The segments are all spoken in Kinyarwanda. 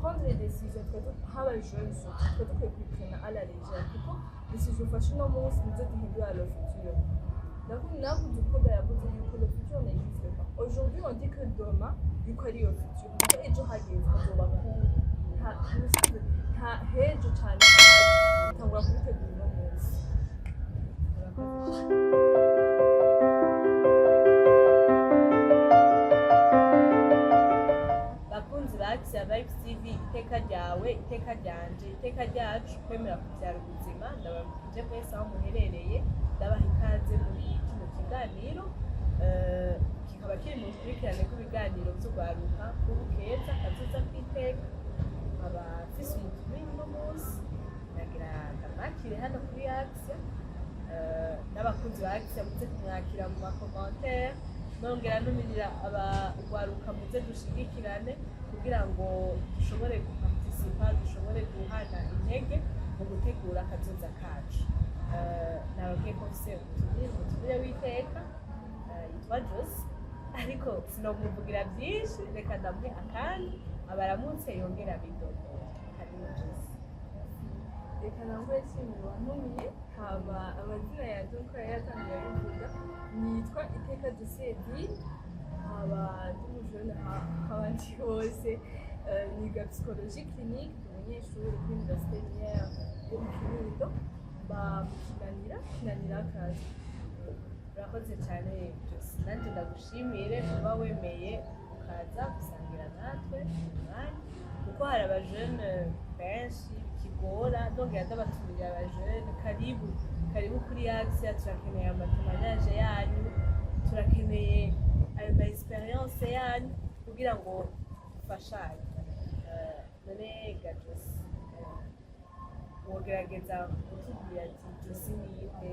prendre les décisions haba jeune surtout kwikurikirana à la légère kuko décision ufashe uno munsi nizo zihindura le futur. Donc naho umukobwa yavuze yuko le futur n'existe pas. Aujourd'hui on dit que demain yuko ari le futur. Ejo hageze hazoba nta hejo cyane utangura kubitegura uno munsi. Bakunzi ba Action Vibes TV, iteka ryawe, iteka ryanje, iteka ryacu, kwemera kubyara ubuzima, ndababwije mwese aho muherereye, ndabaha ikaze muri kino kiganiro, kikaba kiri mu rukurikirane rw'ibiganiro by'urwaruka rw'ubukeza kazoza kw'iteka, nkaba mfise umutumire uno munsi, nagira ndamwakire hano kuri Action, n'abakunzi ba Action muze kumwakira mu makomantere, nongera numirira urwaruka muze dushigikirane kugira ngo dushobore guparticipa, dushobore guhana intege mu gutegura akazoza kacu. Nababwiye ko mfise umutumire w'iteka yitwa Josie, ariko sinomuvugira byinshi, reka ndamuhe akanya abaramutse yongera bidodora. Karibu Josie. Reka nambaye nshimira uwantumiye, haba amazina yanjye uko yatangiye abivuga, nitwa Iteka Josie Edine, haba ndi umujene nk'abandi bose, niga psychologie clinique, ndi umunyeshuri kuri Université Lumière yo mu Kinindo, mba mu Kinanira akazi. Urakoze cyane Josie, nanjye ndagushimire kuba wemeye ukaza gusangira natwe umwanya, kuko hari abajene benshi kigora, ndongera ndabatumira abajene, karibu kuri Action, turakeneye amatemanaje yanyu, turakeneye ayo ma experience yanyu kugira ngo dufashanye. None ga Josie, wogerageza kutubwira ati Josie niyite,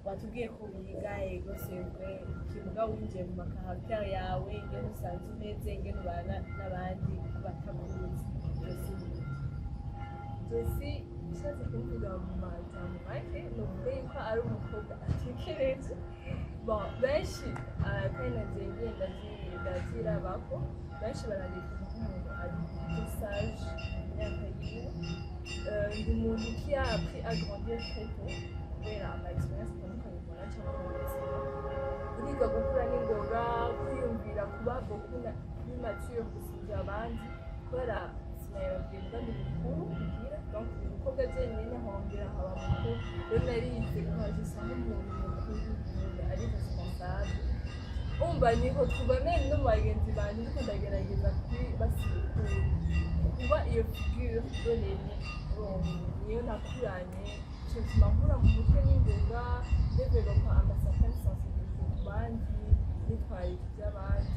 watubwiye ko wiga ego sevre, kivuga winjiye mu makaraktere yawe, ingene usanzwe umeze, ingene ubana n'abandi batakuzi. Josie ishatse kuvuga mu majambo make, ni ukuvuga yuko ari umukobwa atekereje. Benshi kandi nagiye ngenda ndazirabako, benshi barandika nk'umuntu ari sage mu myaka yiwe. Ndi umuntu qui a appris à grandir très tôt kubera ama experience atandukanye mbona cyangwa mu buzima. Uriga gukura n'ingoga, kwiyumvira kuba beaucoup plus mature gusumvya abandi, kubera sinayababwiye kuba ndi mukuru kugira, donc umukobwa jenyine hongera haba mukuru, rero narize nkajisa nk'umuntu mukuru ari responsable. Umva niho tuboneye no mu bagenzi banjye, ariko ndagerageza kuba iyo figure donene niyo nakuranye, ico gituma nkura mu mutwe n'ingoga, developa amasakari sensibilité ku bandi, nitwarika ivy'abandi.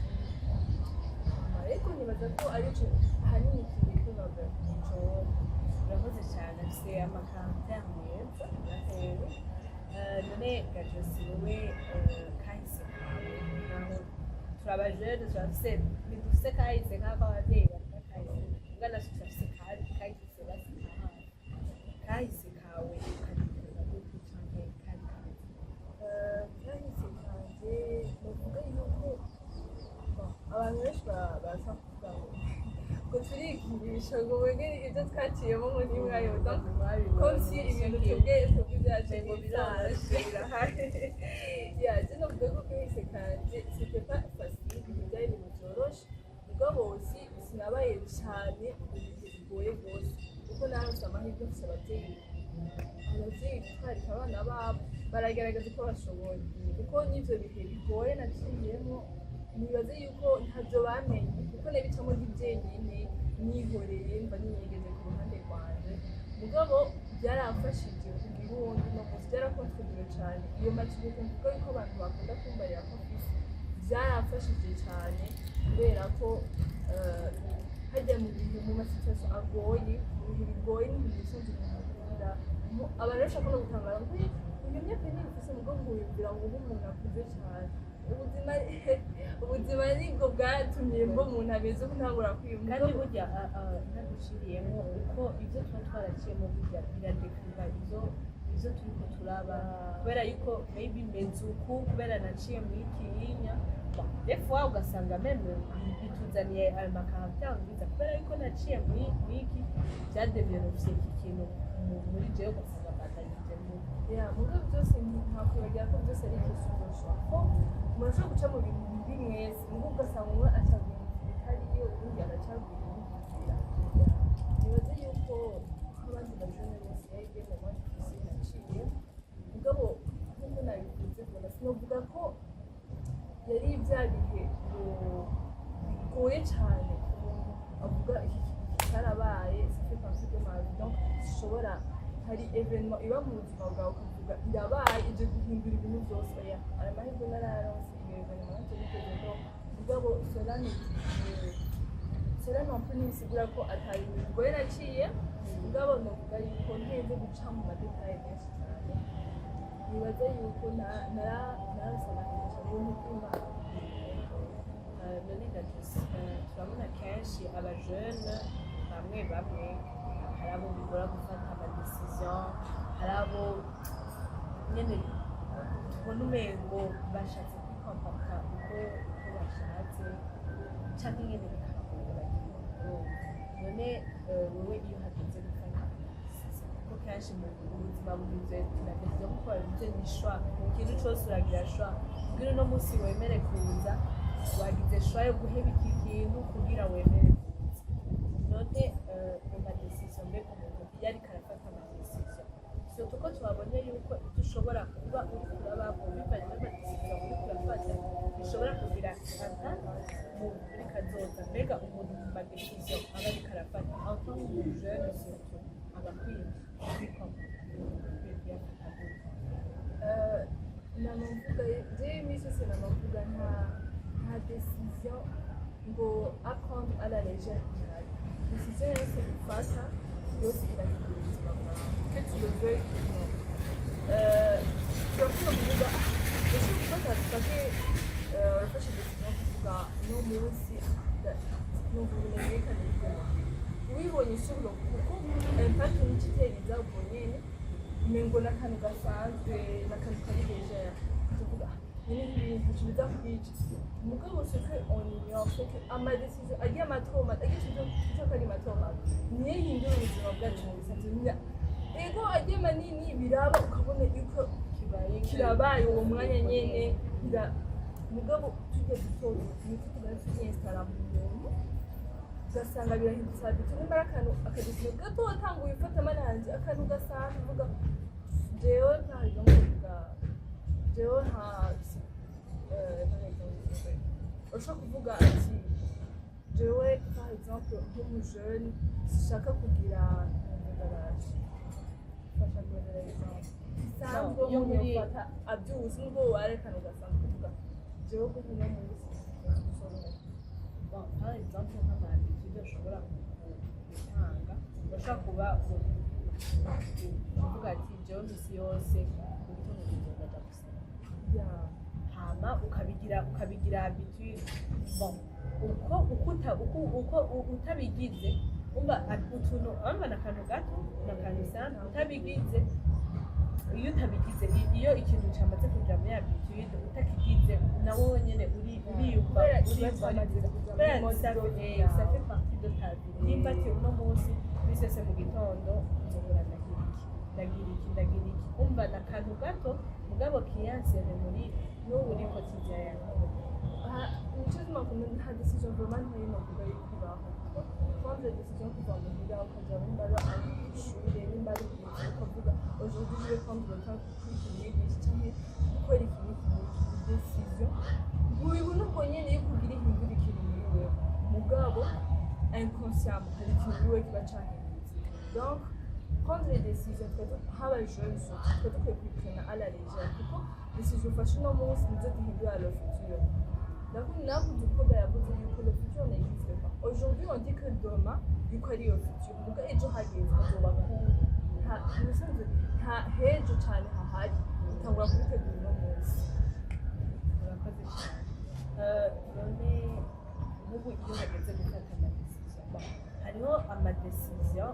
Ariko nibaza ko arico ahanini kiriko ico. Urakoze cyane, afise amakaraktere meza yatewe. None ga Josie, wowe kahise kawe, naho turabajene ntidufise kahise nk'ako abavyeyi bafite kahise, ugana turafise kahise basikaha. Kahise kawe ukagikora gute canke kari kameze? Kahise kanje novuga yuko abantu benshi baraza kuvuga ngo turigisha ngo wege ibyo twaciyemo ngo ntimwayoza, comme si ibintu twebwe byaje ngo birashe birahari. Je novuga ko kahise kanje c'était pas facile, ibintu byari ibintu byoroshe, mugabo aussi sinabaye cyane ibintu bigoye rwose, kuko naronse amahirwe mfise abavyeyi gutwarika abana babo, baragerageza uko bashoboye, kuko n'ivyo bihe bigoye naciyemo nibaze yuko ntavyo bamenye, kuko nabicamo ndi jenyine nihoreye, mba ninyegeze ku ruhande rwanje, mugabo byaramfashije kugira uwundi no munsi, byarakontribuye cane. Iyo maturité mvuga yuko abantu bakunda kumbarira ko mfise, byaramfashije cane, kubera ko hajya mu bintu mu masituation agoye, mu bihe bigoye n'ibintu bisanzwe bikunda, abantu benshi bakunda gutangara ngo iyo myaka nyine mfise mugo nguyumvira ngo umuntu akuze cane. Ubuzima nibwo bwatumye mba umuntu ameze uko ntangura kwiyumva, kandi burya ntaduciriyemo uko ibyo tuba twaraciyemo burya biradekura ibyo ivyo turiko turaba kubera yuko maybe meze uku kubera naciye muri kirinya des fois ugasanga meme bituzaniye ayo makaractère nziza kubera yuko naciye muri iki vyadevelopye iki kintu muri jewe ugasanga batanyije muga byose ntakwibagira ko byose ari igisubizo ko murashobora guca mu bintu bibi mwese muga ugasanga umwe acabwira bitariyo ubundi agacabwira nibaze yuko nk'abandi bajene bose yayige mu majisi naciye mugabo nk'uko nabivuze mbona sinovuga ko yari bya bihe bigoye cyane umuntu avuga iki cyarabaye sife partie de ma vie donc ushobora hari evenement iba mu buzima bwawe ukavuga irabaye ije guhindura ibintu byose oya aya mahirwe narayaronse iyo evenement tubitezeho mugabo cela non plus nisigura ko atari ibintu bigoye naciye mugabo novuga yuko nteze guca mu madetaye menshi cyane nibaza yuko narasobanukirwa ibintu by'Imana none turabona kenshi abajene bamwe hari abo bigora gufata amadecision hari abo nyene tubona umengo bashatse kwikompaka uko bashatse canke nyene bikabagora none wowe iyo hageze gufata kuko kenshi mu buzima bugize tunagezeho gukora ibyo ni shwa ikintu cose uragira shwa kugira uno munsi wemere kuza wagize shwa yo guheba iki kintu kugira wemere kuza none mu madecision mbega umuntu iyo ariko arafata amadecision surtout ko twabonye yuko ibyo ushobora kuba uriko urabako bivanye n'amadecision uriko urafata bishobora kugira muri kazoza mbega umuntu mu madecision aba ariko arafata en tant que jeune surtout agakwiye kwikompaka namavuga jewe imisi yose namavuga nta décision ngo apprendre à la légère ihari décision yose ufata yose irahindura ubuzima bwawe que tu le veuilles ou non turakunda kuvuga ese gufata dufate urafashe décision kuvuga uno munsi numva ubumenyekane bw'umuntu ubibonye usubira kuko impact n'ikitereza ubwo nyene umengo n'akantu gasanzwe n'akantu kari légère tuvuga ibintu biza kwica umugabo c'est que on ignore c'est que amadecision agiye amatoma agiye icyo kari matoma niyo hindura ubuzima bwacu mu bisanzwe ego agiye manini biraba ukabona yuko kirabaye uwo mwanya nyene mugabo tujya dutora ibintu tugasinstara mu muntu ugasanga birahindutse habiti nimba ari akantu akadecision gato watanguye ufata amananzi akantu gasanzwe uvuga jewe ntabwo mvuga jewe ushobora kuvuga ati jewe par exemple nk'umujene sishaka kugira garage fasha kugira exemple isanzwe umuntu yofata abyuzi nubwo warekana ugasanzwe kuvuga jewe ko uno munsi par exemple nk'amadecision ushobora gutanga urashobora kuba uvuga ati jewe misi yose mu gitondo kugenda ndaja gusenga hama ukabigira habitude bon uko utabigize umva utuntu urumva n'akantu gato n'akantu sana utabigize iyo ikintu cyamaze kugira muri habitude utakigize nawe wenyine uriyumva ça fait partie de ta vie nimba ati uno munsi bisi yose mu gitondo nzohora ndagira iki umva n'akantu gato mugabo kiyansere muri n'ubu uri quotidien yawe nicyo gituma nta decision vraiment ntari navuga yo kubaho kuko prendre decision kuva muhira ukajya nimba ari ishuri nimba ari kuza ukavuga aujourd'hui je vais prendre le temps pour kwiga cyangwa gukora ikintu decision ubibona ubwo nyene yo kugira ihindura ikintu muri wewe mugabo inconscient hari ikintu muri wewe kiba cahindutse donc prendre les décisions haba jeune twe dukwiye kwipfuna à la légère kuko décision ufashe uno munsi nizo zihindura le futur. Là, vous dites que le futur n'existe pas. Aujourd'hui, on dit que demain, il y a le futur. Donc, il y a des gens qui ont dit none nk'ubu iyo hageze gufata amadecision hariho amadecision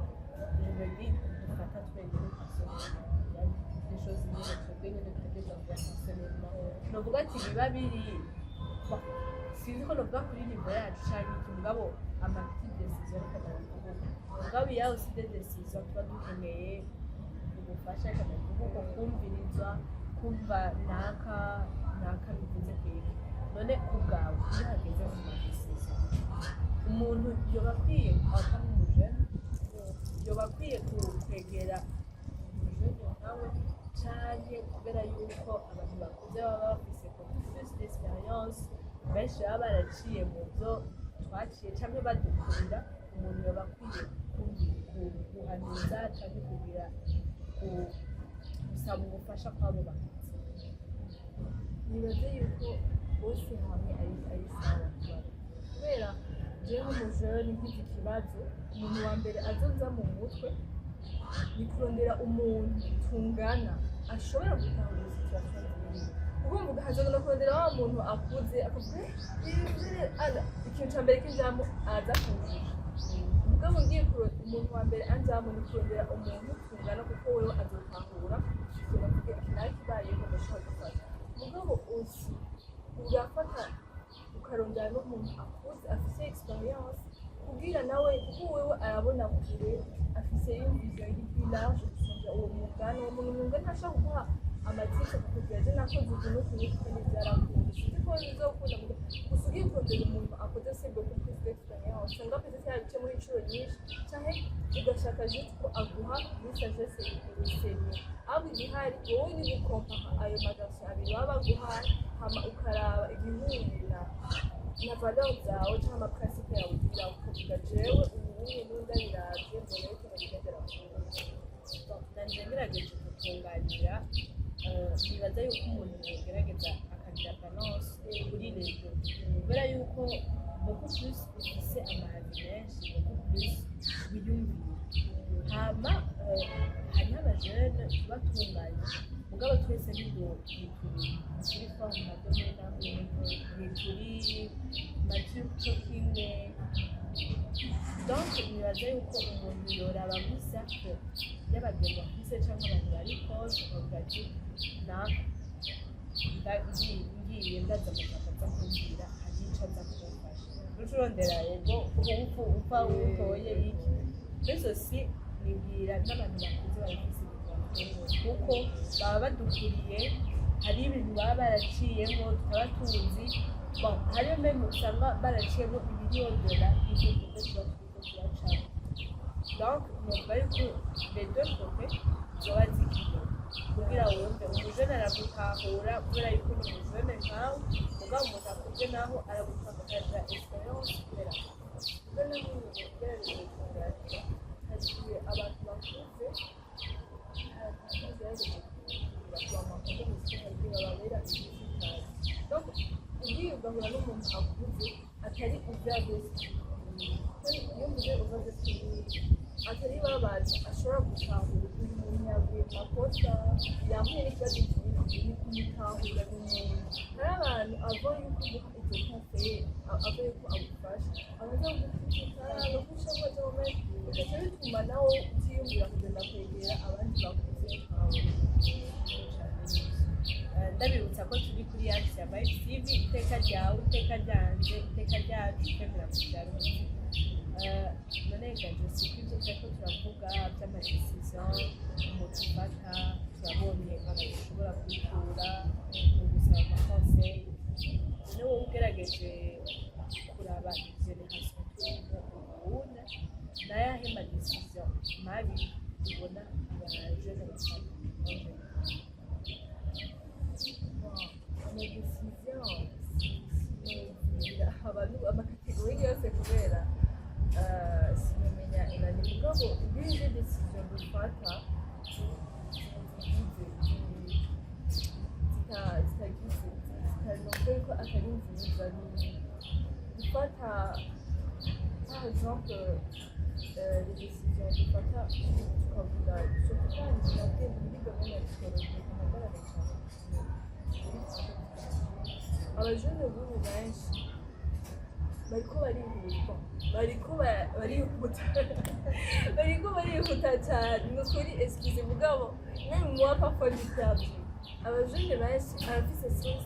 je me dis dufata twenyine personnellement des choses nyine twebwe nyine dutegereza kugira personnellement novuga ati biba biri sinzi ko novuga kuri nivo yacu canke iki mugabo amapetite decision reka ndabivuga mugabo iya aussi des décisions tuba dukeneye ubufasha reka ndabivuga kumvirizwa kumva naka bivuze kwiki none kubwawe iyo hageze mu madecision umuntu yoba akwiye aka nk'umujene yoba akwiye kwegera umujene nawe canke kubera yuko abantu bakuze baba bafise plus d'expérience benshi baba baraciye mu byo twaciye canke badukurira umuntu yoba akwiye guhaniza canke kugira gusaba ubufasha kw'abo bakuze nibaze yuko bose hamwe ari sawa kubera jewe nk'umujene mfite ikibazo umuntu wa mbere azonza mu mutwe ni kurondera umuntu tungana ashobora gutanga situation nziza ubumva ugahazana kurondera wa muntu akuze akavuga ikintu ca mbere k'injambo aza kunjisha mugabo ngiye kurondera umuntu wa mbere anjambo ni kurondera umuntu tungana kuko wewe azotahura ikintu avuge nakibayeho ndashobora gufata mugabo uzi ugafata ukarondera n'umuntu akuze afise experience kugira nawe kuko wewe arabona kure afise vision iri large gusumba uwo mugani uwo muntu mwumva ntashaka kuguha amatsiko akakubwira je nakoze ikintu kuri kandi byarakunze sinzi ko bizokunda gusa ugiye kurondera umuntu akoze se beaucoup plus d'expérience usanga peut-être yabice muri inshuro nyinshi canke ugashaka juste ko aguha muri sagesse sérieux abo igihari wowe ni gukompara ayo magarso abiri baba baguhaye hama ukaraba igihurira na valeur zawe cyangwa amaprincipe yawe kugira ngo ukavuga jewe ubuye n'undabiravye mbona yuko nabigendera nanje ngerageje gutunganira nibaza yuko umuntu yogerageza akagira balance kuri rezo kubera yuko beaucoup plus ufise amazi menshi beaucoup plus wiyumvira hama hariho abajene batunganye mugabo twese turi forme domena ni turi mature co kimwe donc nibaza yuko umuntu yoraba muri cercle y'abageni bafise canke abantu bari proche bavuga ati ngiye ndaza amajambo aza kumbwira hari ico aza kumfasha rucurondera yego upfa utoye iki mbese si nibwira n'abantu bakuze barafise kuko baba badukuriye hari ibintu baba baraciyemo tukaba tuzi hariyo meme usanga baraciyemo ibiriyodora ibintu tuba turiko turacamo donc novuga yuko les deux côtés zoba zikiye kugira wumve umujene aragutahura kubera yuko ni umujene nkawe mugabo umuntu akuze naho aragutakaza experience kubera kubera n'ibintu byararije kugaragara hari abantu bakuze donc ugiye ugahura n'umuntu akuze atari ubyageze iyo muze umaze atari babazi ashobora gutahura uyu muntu yaguye mu makosa yahuye n'ikibazo kinini kumutahura n'umuntu hari abantu ava yuko uguha icyo konseye ava yuko agufasha amaze kugufasha agufasha ngo azome bigaca bituma nawe utiyumvira kugenda kwegera abandi bakuze nkawe ndabibutsa ko turi kuri yacu ya Vibe TV iteka ryawe iteka ryanje iteka ryacu twemera kubyara none gaje sibyo turiko turavuga by'amadecision umuntu ufata turabonye abantu bashobora kwikura mu gusaba amakonseyi none wowe ugerageje kuraba generation turimo ubona nayahe madecision mabi ubona abajene bafata abantu amakategori yose kubera sinamenya inani mugabo ibindi decision dufata zitagize ko atari nziza gufata par exemple les décisions dufata tukavuga tukaganira muri gahunda ya psikoloji tunagaragaza cyane abajene b'ubu benshi bariko barihuta bariko barihuta cyane ni ukuri excuse mugabo même moi parfois j'étais abajene benshi arafise stress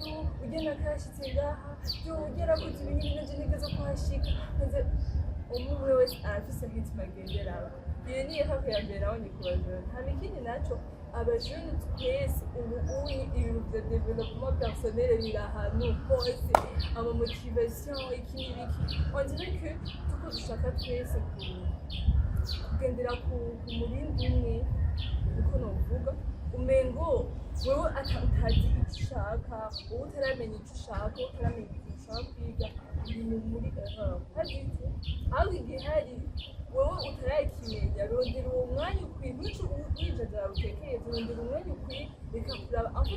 yo ugenda karashitse ngaha yo ugera ku ibintu binaje nigeze kuhashika maze umwe wese arafise ritme agenderaho iyo niyo hafi ya mbere aho ni ku bajene hama ikindi naco abajene twese ubu ibintu vya développement personnel biri ahantu hose amamotivation iki n'ibiki on dirait que tuko dushaka twese kugendera ku murindi umwe niko novuga umengo wewe utazi icyo ushaka wowe utaramenya icyo ushaka utaramenya ikintu ushaka kwiga uri muri erreur hari iki aho igihe hari wowe utarakimenya rondera uwo mwanya ukwiye n'icyo wijajara utekereza rondera umwanya ukwiye reka kuraba aho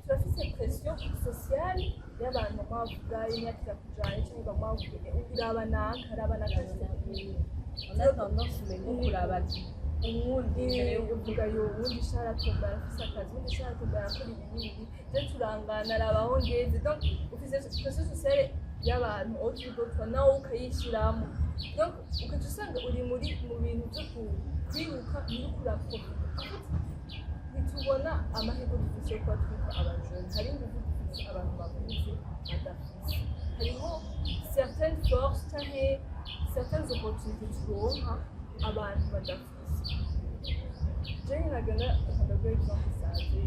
turafise pression sociale y'abantu bavuga imyaka irakujanye cyangwa bavuga uraba n'akazi on a tendance umengo kuraba uwundi uvuga yo uwundi sharatomba arafise akazi uwundi sharatomba arakora ibi n'ibi je turangana arabaho ngeze donc ufise pression sociale y'abantu aho tugotwa nawe ukayishiramo donc ukaca usanga uri mu bintu byo kwiruka uri kurakora ntitubona amahirwe dufise yo kuba twita abajene hari ingufu dufise abantu bakuze badafise hariho certaines forces canke certaines opportunités turonka abantu badafise Jane Nagana, on a very exemple sage.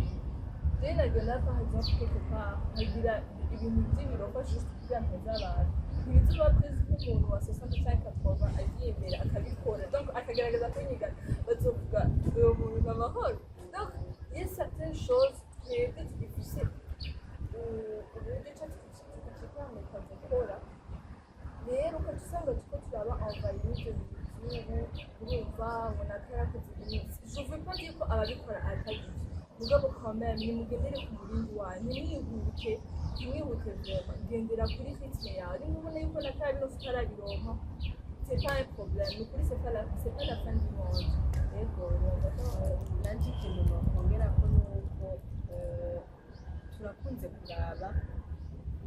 Jane Nagana, par exemple, quelque part, hagira ibintu by'ibiromba juste kugira ngo abantu ibiti bakwezi nk'umuntu wa 65-80 agiye imbere akabikora donc akagaragaza ko yiga bazovuga uwo muntu n'amahoro donc il y a certaines choses twebwe dufise uburyo tukipameka gukora rero ukaca usanga tuko turaba envahi n'ibyo bintu urumva ngo nakarakoze ibintu je veux pas dire ko ababikora atagize mugabo quand même nimugendere ku murindi wanyu nimwihute vraiment gendera kuri rythme yawe nimba ubona yuko nakara bino tutarabironka c'est pas un problème ukuri c'est pas la fin du monde yego nanjye ikintu nakongera ko nuko turakunze kuraba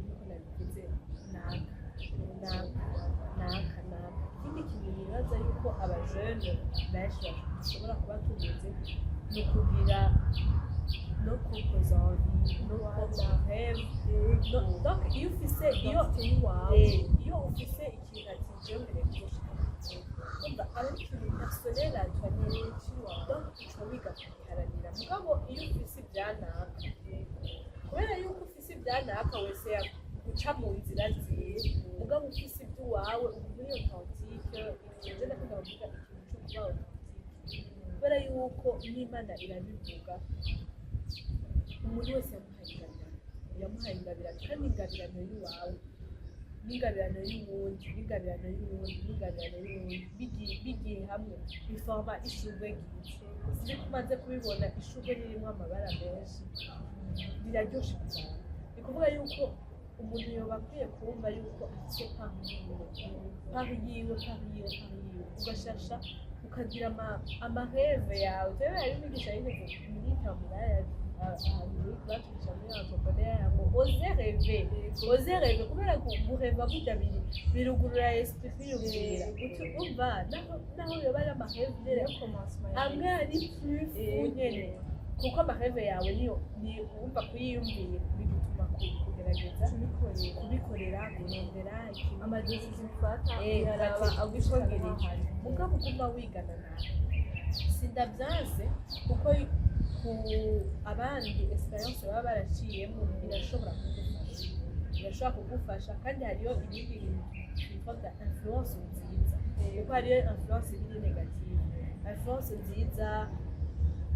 nuko nabivuze naka ikindi kintu nibaza yuko abajene benshi bashobora kuba tubuze ni ukugira no proposer envie no proposer rêve donc iyo ufise iyo ufise ikintu ati jewe mbere kushaka ari ikintu personnel atwanye donc uca wiga kubiharanira mugabo iyo ufise ibyanaka kubera yuko ufise ibyanaka wese guca mu nzira ziwe mugabo ufise iby'iwawe ubu muri authentique je ndakunda kuvuga ikintu cyo kuba authentique kubera yuko n'Imana irabivuga umuntu wese yamuhaye ingabirano kandi ingabirano y'iwawe n'ingabirano y'uwundi bigiye hamwe biforma ishurwe ryinshi siko umaze kubibona ishurwe ririmo amabara menshi biraryoshe cyane ni kuvuga yuko umuntu yoba akwiye kumva yuko afite pari yiwe ugashasha ukagira amaheve yawe jewe hari imigisha yigeze kumwita muraya ahantu batwisha muri entrepreneur ngo oze reve kubera guheva burya birugurura esprit kwiyumvira umva naho yoba ari amaheve amwe ari plus nyene kuko amaheve yawe niyo wumva kuyiyumvira bigutuma kugerageza kubikorera kurondera amadesizi ufata yaraba agushogereye mugabo uguma wigana nawe sindabyanze kuko ku abandi experience baba baraciyemo birashobora kugufasha kandi hariyo ibindi bintu twita influence nziza kuko hariyo influence iri negative influence nziza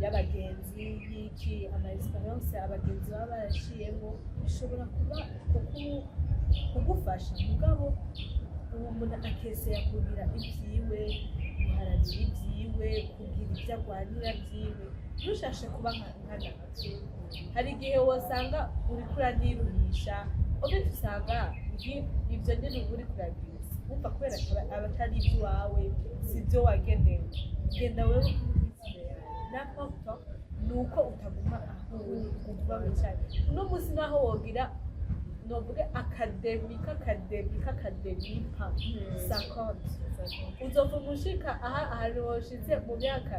y'abagenzi y'iki ama experience abagenzi baba baraciyemo bishobora kuba kugufasha mugabo umuntu akesera kugira ibyiwe guharanira ibyiwe kugira ibyo arwanira byiwe ntushashe kuba nkana hari igihe wasanga uri kuraniruhisha ufite usanga ibyo nyine uba uri kuragira wumva kubera abatari iby'iwawe si byo wagenewe genda wewe n'akoto ni uko utaguma aho uri kuva wicaye uno munsi naho wogira novuge akademi pa 50 uzovuma ushika ahantu woshize mu myaka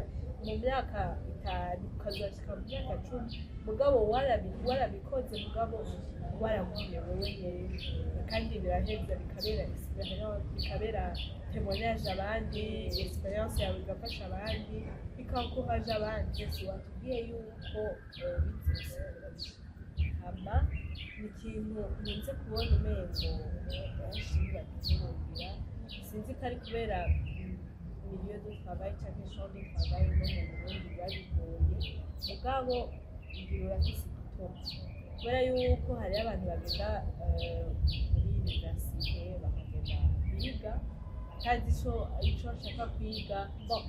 itanu ukazoshika mu myaka 10 mugabo warabikoze mugabo waraguye wewe nyene kandi biraheza bikabera experience bikabera témoignage abandi experience yawe igafasha abandi bikakuhaje abandi si watubwiye yuko hama ni ikintu nkunze kubona umengo benshi bakivugira sinzi ko ari kubera milieu de travail cyangwa champ de travail no mu Burundi babigoye mugabo igihe urafise igituma kubera yuko hari abantu bagenda muri universite bakagenda biga atazi ico ashaka kwiga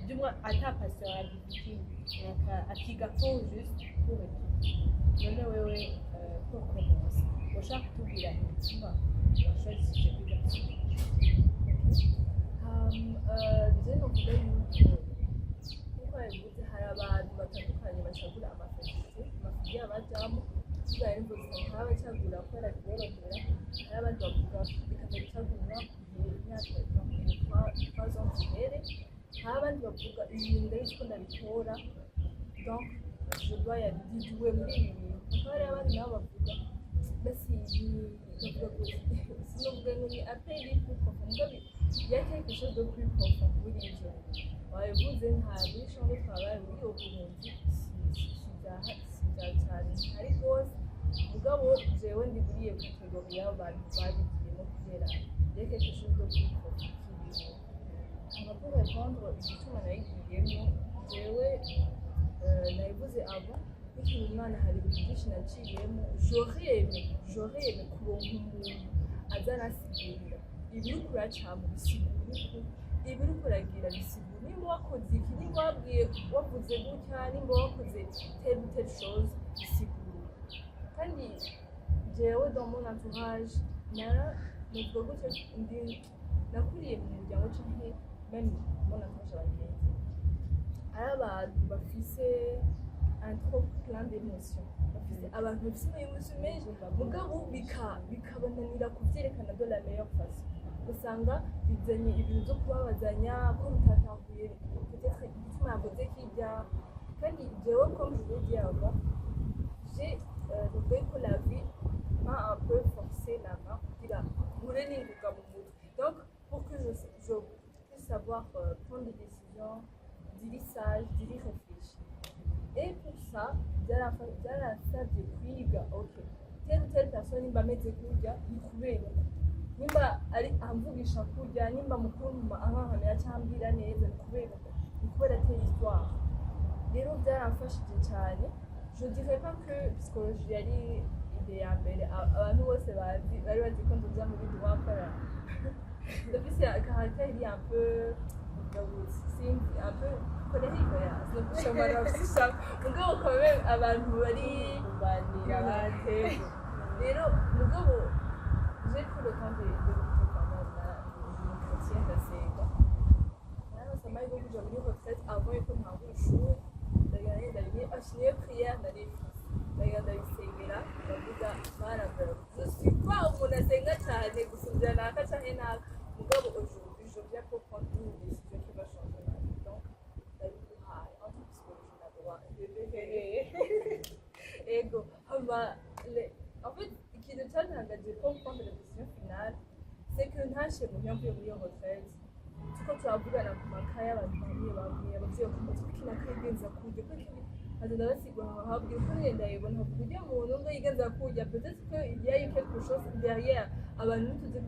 byumwa ata passion agifite akiga ko juste pour none wewe ko commence ushaka kutubwira igituma washakishije kwiga je novuga yuko kuko yavuze hari abantu batandukanye bacagura amafilime abajamo tugaye n'ubuzima nk'aba bacagura kubera biborohera hari abandi bavuga bikazabicagura imyaka 3 ans imbere hari abandi bavuga ibintu ndabiko ndabitora donc je dois yabigiwe muri ibi bintu hakaba hari abandi nabo bavuga basi bavuga ko sinovuga ngo ni appel pour mugabe il y a quelque chose de plus profond muri ivyo wabivuze nta muri champ de travail muri uburundi cyane hari rwose mugabo jewe ndi muri iyo kategori y'abantu babigiyemo kubera il y a quelque chose de plus profond aba pour répondre igituma nayigiyemo jewe nayivuze abo nkiri umwana hari ibintu byinshi naciyemo j'aurais aimé kuronka umuntu azanasigurira ibiri kuracamo bisigura ibiri kuragira bisigura nimba wakoze iki nimba wavuze gutya nimba wakoze telle chose bisigura kandi jewe dans mon entourage novuga gutya nakuriye mu muryango canke même mon entourage abagenzi ari abantu bafise un trop plein d'émotions bafise abantu bafise amaémotion menshi mugabo bikabananira kuvyerekana de la meilleure façon usanga bizanye ibintu byo kubabazanya ko rutatanguye peut-être igituma yavuze kirya kandi jewe comme je l'ai dit avant j'ai trouvé que la vie m'a un peu forcé la main kugira nkure ninguka mu mutwe donc pour que je puisse savoir prendre des décisions diri sage diri réfléchi et pour ça byarasabye kwiga ok telle personne nimba ameze kurya ni kubera nimba ari amvugisha kurya nimba mukuru ankankamira cyangwa ambwira neza ni kubera telle histoire rero byaramfashije cyane je dirais pas que psychologie yari ide ya mbere abantu bose bari bazi ko nzoza muri droit kora ndafise caractère iri un peu un peu colérique sinokwishamara bafise mugabo quand même abantu bari kubanira abandi rero mugabo j'ai pris le temps de l'écouter quand même une chrétienne d'assega ça m'a aidé kuja muri retraite avant yuko ntangura ishuri ndagiye ashiniye prière ndagiye ndabisengera ndavuga marabe je suis pas umuntu asenga cyane gusubira naka canke naka mugabo aujourd'hui je viens pour prendre une décision qui va changer ma vie donc ndabikuhaye en toute psychologie na droit ego en fait ikintu cyantangaje pour prendre la décision finale c'est que ntashe mu mpamvu yo muri iyo retraite tuko turavugana ku makaye abantu bamwe abavyeyi bakumva kina kwigenza kurya ko azana basigwa habwe ko yenda yibona kurya umuntu ngo yigenza kurya peut-être que il y a eu quelque chose derrière abantu tuzi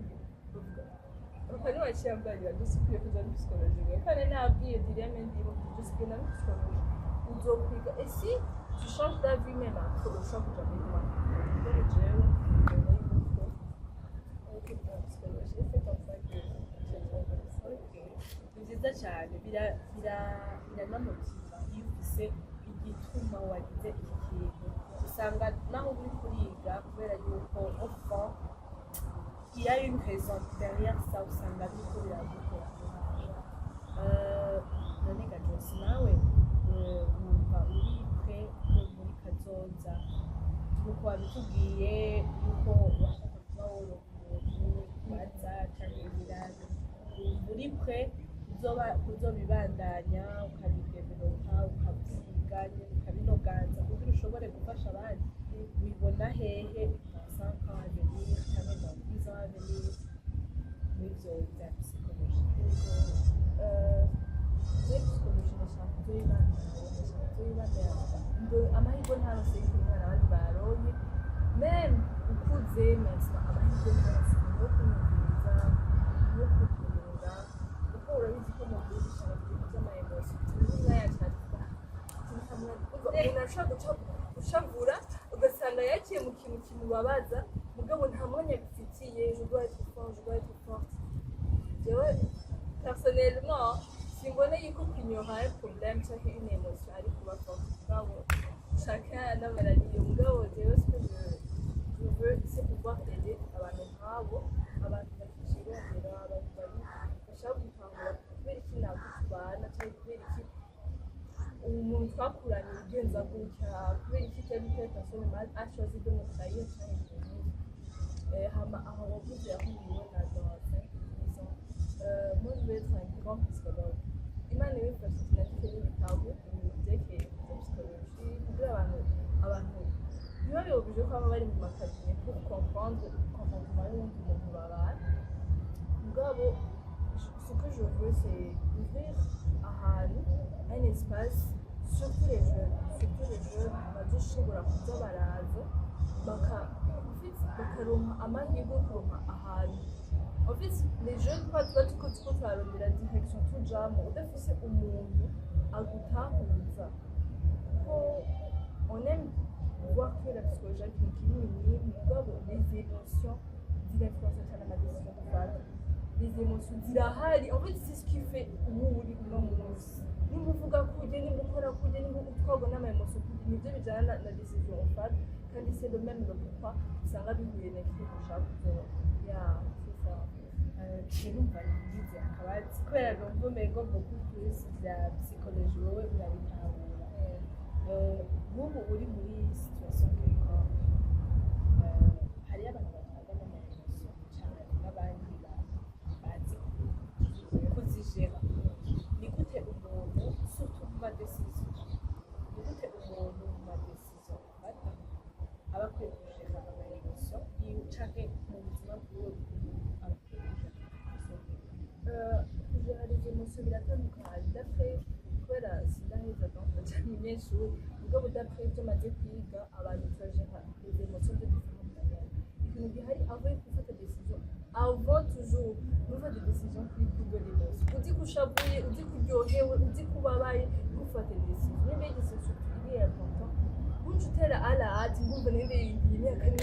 bakani waciyambaye dusukuye kuza muri psychologie kandi nabwiye dilemme ndibo dusukuye na psychologie uzokwiga et si tu changes d'avis même après le choc de la mémoire donc jewe c'est comme ça que ni byiza cyane biranamotiva iyo ufise igituma wagize iki kintu usanga naho uri kuriga kubera yuko enfant il y a une raison derrière ça usanga biriko biragukora none gajosi nawe wumva uri pre muri kazoza nuko wabitubwiye yuko washaka uzobibandanya ukabidevelopa ukabyiga nyine ukabinoganza kugira ushobore gufasha abandi wibona hehe sanka avenir cyangwa dans 10 ans avenir n'ivyo bya psychologie je psychologie ndashaka kuzoyibandanya amahirwe ntarose y'umwana abandi baronke meme ukuze mesma amahirwe ntarose yo kumviriza yo kutumira kuko urabizi ko mu gihugu cyane ibintu by'amayemosi n'umwanya cyane umuntu ashobora gushavura ugasanga yaciye mu kintu kimubabaza mugabo nta mwanya bifitiye je dois être forte jewe personnellement simbona yuko kwinyora ari problème cyangwa une émotion ari kuba forte mugabo chacun n'amarariyo mugabo jewe ce que je veux c'est pouvoir aider abantu nk'abo abantu bakicirondera abantu bari bashaka gutahura kubera iki ntabwo tubana cyangwa kubera iki umuntu twakuranye ugenza gutya kubera iki cyari telle personne mal a choisi de me trahir cyangwa hama aho wavuze aho ubibona dans 5 ans moi je vais être un grand psychologue imana ibifasha sinafite n'ibitabo byerekeye psychologie kugira abantu biba bibujije ko baba bari mu makabine pour comprendre comportement y'uwundi muntu babana mugabo ce que je veux c'est ouvrir ahantu un espace surtout les jeunes bazoshobora kuza baraza bakaronka amahirwe kuronka ahantu en fait les jeunes pas tuko turarondera direction tujamo udafise umuntu agutahuza ko on aime voir que la psychologie est une clinique mugabo les émotions z'influence cyane ama décision dufata les émotions zirahari en fait c'est ce qui fait uri uno munsi nimba uvuga kujya nimba ukora kujya nimba utwagwa n'amayemotion nibyo bijyana na décision ufata kandi c'est le même le pourquoi usanga bihuye n'ikintu ushaka gukora ya c'est ça kirumva ngize akabazi kubera ngo mego beaucoup plus bya psychologie wowe urabitahura nk'ubu uri muri situation nk'iko hariyo abantu batwaga n'amayemotion cyane n'abandi bazi kuzijera ni gute umuntu surtout mu madecision ni gute umuntu mu madecision ufata aba akwiye kujera amayemotion canke mu buzima bwiwe aba akwiye kujera les émotions biratandukanye d'après kubera sinaheza donc umunyeshuri mugabo d'après ibyo maze kwiga abantu turajera les émotions de différentes manières ikintu gihari avant gufata décision avant toujours gufata décision kuri kugo l'émotion uzi kushavuye uzi kuryohewe uzi kubabaye gufata décision niba décision iri important bunje utera ala ati ngumva nende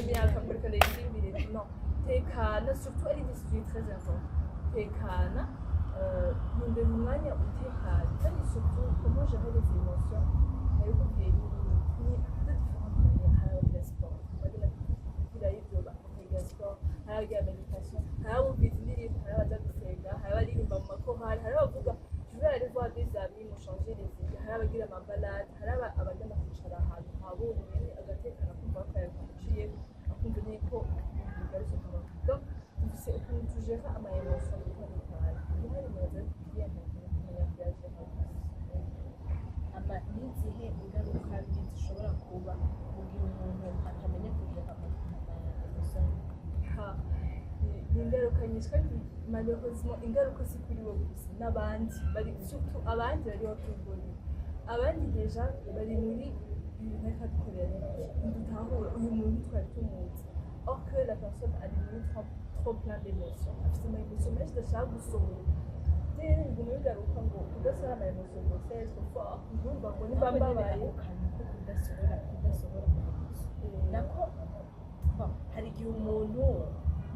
imyaka muri kane y'imbere non tekana surtout ari décision très importante tekana yumve mu mwanya utekanye kandi surtout comment gérer les émotions ariko ni de différentes manières hari abagira sport bagira kugira ibyo bakiga sport hari abagira meditation hari abumvise indirimbo hari abaza gusenga hari abaririmba mu makorali hari abavuga je vais aller voir des amis me changer les idées hari abagira amabalade hari abagenda kwicara ahantu habonye agatekana kumva akayaciye akumva niko bigarutse kuba donc c'est ukuntu tugera amayemotion bitandukanye hari neza kugenda kumenya kuyagera ama n'izihe ingaruka mbi zishobora kuba mu gihe umuntu atamenya kugera amayemotion ni ingaruka nyinshi kandi malheureusement ingaruka si kuri wowe gusa n'abandi bari surtout abandi bari bakugorera abandi deja bari muri ibintu reka dukorera dutahura uyu muntu twari tumuzi or que la personne ari muri trop plein d'émotions afite amayemotion menshi adashaka gusohora rero biguma bigaruka ngo udasora amayemotion ngo c'est trop fort urumva ngo niba mbabaye kudasohora nako hari igihe umuntu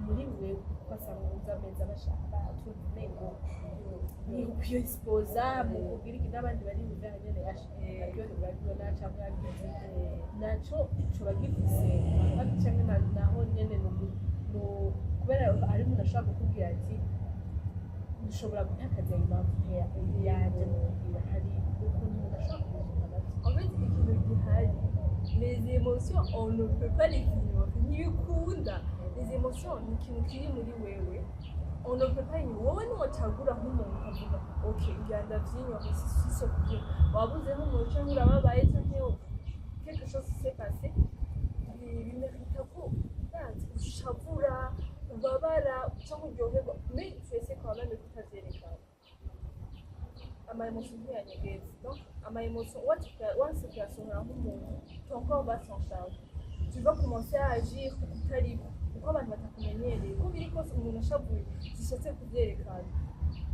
muri we ugasanga uza ameza bashaka tumva ngo ni kwiexposa mu kugira iki n'abandi bari bujyanye nyene aryohe babibona cyangwa yagize naco ico bagifise kandi cyangwa naho nyene no kubera ari umuntu ashobora kukubwira ati dushobora gutakaza impamvu yaje mu kugira hari ukuntu umuntu ashobora kubivuga en fait ikintu gihari les émotions on ne peut pas les ignorer ntibikunda les émotions ni ikintu kiri muri wewe on ne peut pas wowe nuwacagura nk'umuntu ukavuga ok ngira ndavyinyoye sisise kugira wabuze nk'umuntu canke urababaye canke quelque chose s'est passé bimerita ko ushavura ubabara canke uryoherwa mais tu essaies quand même de kutavyerekana ama émotion ntiyanyegeza donc ama émotion once ukayasohora nk'umuntu ton corps va s'en charger tu vas commencer à agir utari kuko abantu batakumenyereye uko biri kose umuntu ashavuye zishatse kuvyerekana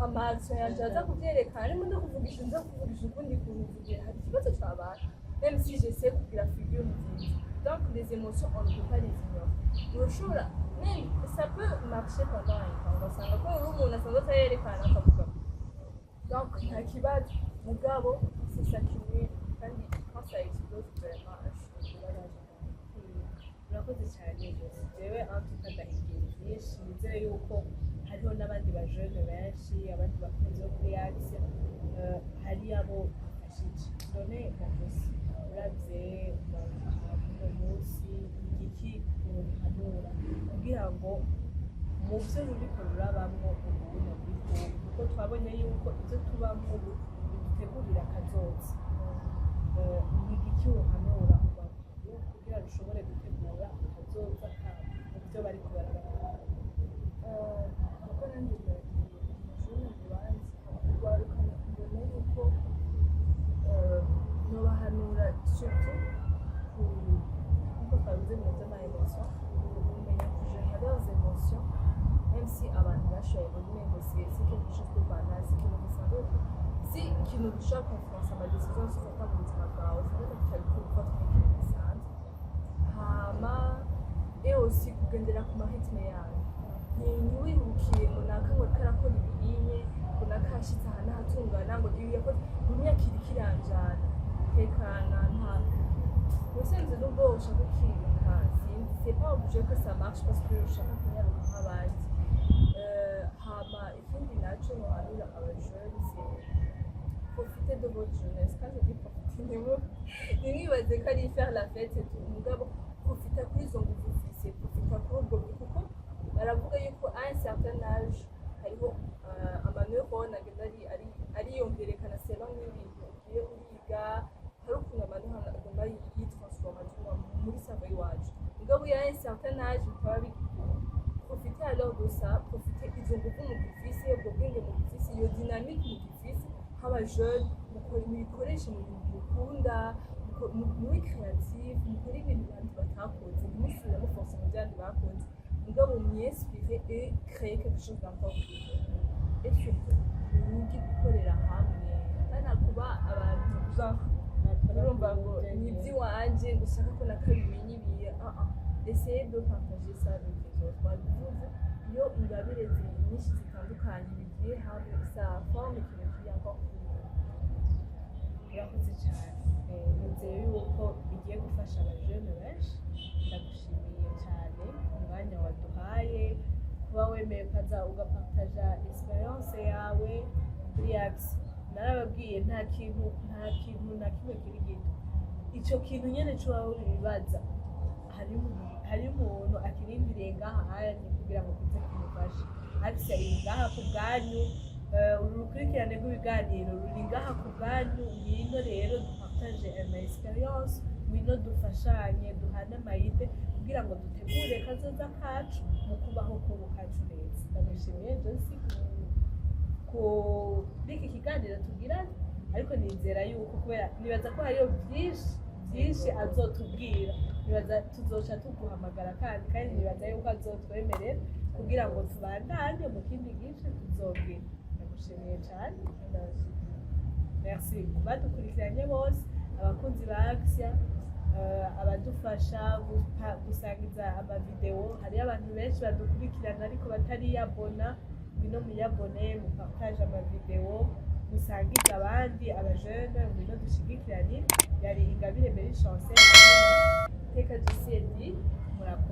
amaso yanje aza kuvyerekana arimo ndakuvugisha nza kuvugisha ukundi kuntu mvugira hari ikibazo cabaye même si j'essaie kugira figure nziza donc les émotions on ne peut pas les ignorer urashobora même ça peut marcher pendant un temps ugasanga ko uri umuntu asanzwe atayerekana akavuga donc nta kibazo mugabo c'est ça qui nuit kandi quand ça explose vraiment urakoze cyane rwose jewe antuka ndahigiye byinshi nizeye yuko hariho n'abandi bajene benshi abandi bakunzi bo kuri Axe hari abo bafashije none gakosi uravye uno munsi igiki uhanura kugira ngo mu byo ruriko rurabamwo ubundi kuko twabonye yuko ibyo tubamwo bidutegurira akazoza igiki uhanura kugira rushobore gutegura akazoza kabo mu byo bari kubarabara kuko nanjye amashuri ubanza rwarukana mbona yuko nobahanura surtout kuko twabize mu by'ama émotion kumenya kugérer leurs émotions même si abantu bashoboye kunégocier c'est quelque chose de banal c'est quelque chose d'autre si ikintu gishobora kuinfluencer ama décision zifata mu buzima bwawe ufata cyari kubifata nk'ikintu gisanzwe hama et aussi kugendera ku mahitme yawe ntiwirukiye ngo naka ngo karakora ibiriye ngo nakashitse aha nahatungana ngo ibi yakoze mu myaka iri kiranjana tekana nta ubusanzwe nubwo ushaka kwiruka sinzi c'est pas obligé que ça marche parce que ushaka kunyaruka nk'abandi hama ikindi naco nohanura abajene c'est profiter de votre jeunesse quand je dis profiter ntimwibaze ko ari faire la fête et tout mugabo profita kuri izo nguvu ufise profita kuri ubwo kuko baravuga yuko à un certain âge hariho amaneurone agenda ariyongerekana selon n'ibintu ugiye uriga hari ukuntu amaneurone agomba yitransforma muri cerveau iwacu mugabo à un certain âge bikaba profiter alors de ça profiter izo nguvu mugifise ubwo bwenge mugifise iyo dynamique mugifise nk'abajene mubikoreshe mu bintu mukunda muri créative mukora ibintu abandi batakoze ntimusubiremo force mu byandi bakoze mugabo mwiyespire et créer quelque chose d'encore plus et surtout mwige gukorera hamwe bana kuba abantu urumva ngo ni iby'iwanje ngo ushaka ko nakabimenye ibiye essayez de partager ça avec les autres babivuze iyo ingabire nyinshi zitandukanye bigiye hamwe ça forme ikintu kiri encore plus urakoze cyane nizeye yuko bigiye gufasha abajene benshi ndagushimiye cyane umwanya waduhaye kuba wemeye ukaza ugapartaja experience yawe kuri Axe narababwiye nta kintu na kimwe kiri gito ico kintu nyene cyo wawe bibaza hari umuntu akirindiriye ngaha hanyuma kugira ngo kuze kumufasha Axe iri ngaha ku bwanyu urukurikirane rw'ibiganiro ruri ngaha ku bwanyu ngino rero dupartage ama experience ngino dufashanye duhane amayide kugira ngo dutegure kazoza kacu mu kubaho kubu kacu neza ndamushimiye Josi kuri iki kiganiro tugiranye ariko nizera yuko kubera nibaza ko hariyo byinshi azotubwira nibaza tuzoca tuguhamagara kandi nibaza yuko azotwemerera kugira ngo tubandanye mu kindi gice tuzobwira ndamushimiye cyane merci kubadukurikiranye bose abakunzi ba Axe abadufasha gusangiza amavideo hari abantu benshi badukurikirana ariko batariyabona ngwino muyabone mupartage amavideo musangiza abandi abajene ngwino dushigikirane yari Ingabire Belle Chance teka Jesedi murakoze.